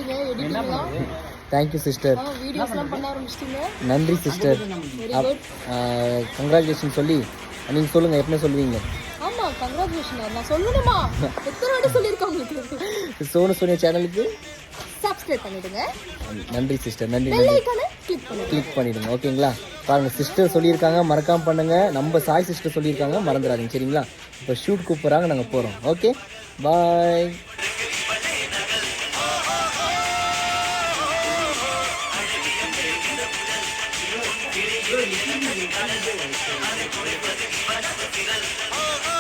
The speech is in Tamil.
பண்ணிட்டீங்க எடிட்டிங்லாம். Thank you sister. வீடியோஸ்லாம் பண்ண ஆரம்பிச்சிட்டீங்க. நன்றி சிஸ்டர். கங்க்ராச்சுலேஷன் சொல்லி நீங்கள் சொல்லுங்கள், எப்பவுமே சொல்லுவீங்க. ஆமா, கங்க்ராச்சுலேஷன். நான் சொல்லணுமா? எத்தனை வாட்டி சொல்லியிருக்கேன் உங்களுக்கு. சோனு சோனியா சேனலுக்கு சப்ஸ்கிரைப் பண்ணிடுங்க. நன்றி சிஸ்டர். நன்றி. பெல் ஐகானை கிளிக் பண்ணிடுங்க. ஓகேங்களா? பாருங்கள், சிஸ்டர் சொல்லியிருக்காங்க, மறக்காமல் பண்ணுங்கள். நம்ம சாய் சிஸ்டர் சொல்லியிருக்காங்க, மறந்துடாதீங்க. சரிங்களா? இப்போ ஷூட் கூப்பிட்றாங்க, நாங்கள் போகிறோம். ஓகே, பாய். Oh